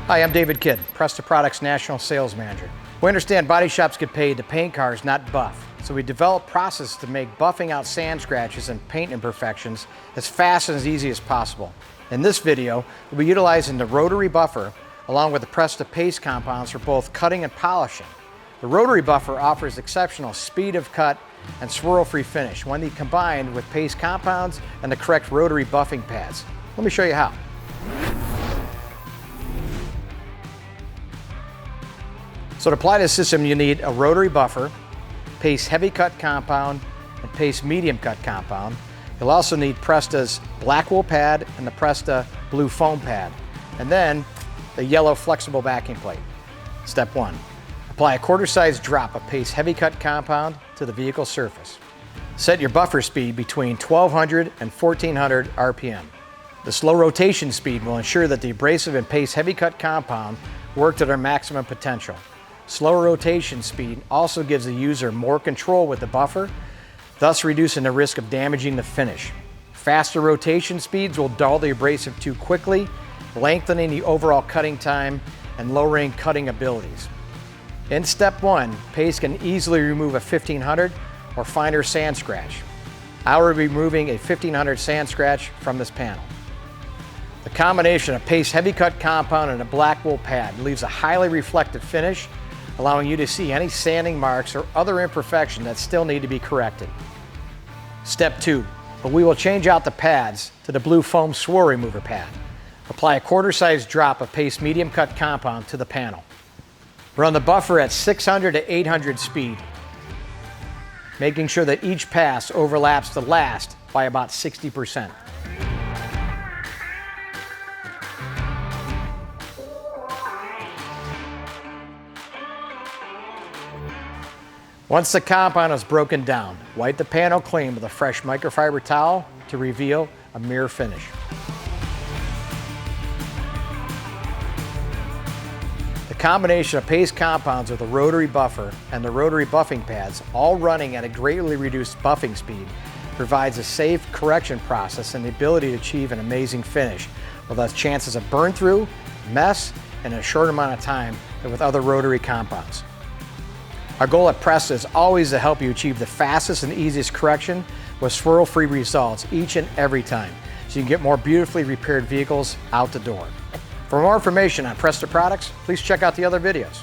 Hi, I'm David Kidd, Presta Products National Sales Manager. We understand body shops get paid to paint cars, not buff. So we develop processes to make buffing out sand scratches and paint imperfections as fast and as easy as possible. In this video, we'll be utilizing the Rotary Buffer along with the Presta PACE compounds for both cutting and polishing. The Rotary Buffer offers exceptional speed of cut and swirl-free finish when they combined with PACE compounds and the correct Rotary Buffing Pads. Let me show you how. So to apply this system, you need a Rotary Buffer, PACE Heavy Cut Compound, and PACE Medium Cut Compound. You'll also need Presta's Black Wool Pad and the Presta Blue Foam Pad, and then the yellow flexible backing plate. Step 1. Apply a quarter-size drop of PACE Heavy Cut Compound to the vehicle surface. Set your buffer speed between 1200 and 1400 RPM. The slow rotation speed will ensure that the abrasive and PACE Heavy Cut Compound work to their maximum potential. Slower rotation speed also gives the user more control with the buffer, thus reducing the risk of damaging the finish. Faster rotation speeds will dull the abrasive too quickly, lengthening the overall cutting time and lowering cutting abilities. In step 1, PACE can easily remove a 1500 or finer sand scratch. I will be removing a 1500 sand scratch from this panel. The combination of PACE Heavy Cut Compound and a Black Wool Pad leaves a highly reflective finish, allowing you to see any sanding marks or other imperfections that still need to be corrected. Step 2, we will change out the pads to the Blue Foam Swirl Remover Pad. Apply a quarter-size drop of PACE Medium Cut Compound to the panel. Run the buffer at 600 to 800 speed, making sure that each pass overlaps the last by about 60%. Once the compound is broken down, wipe the panel clean with a fresh microfiber towel to reveal a mirror finish. The combination of PACE compounds with the Rotary Buffer and the Rotary Buffing Pads, all running at a greatly reduced buffing speed, provides a safe correction process and the ability to achieve an amazing finish with less chances of burn through, mess, and in a short amount of time than with other Rotary compounds. Our goal at Presta is always to help you achieve the fastest and easiest correction with swirl-free results each and every time, so you can get more beautifully repaired vehicles out the door. For more information on Presta products, please check out the other videos.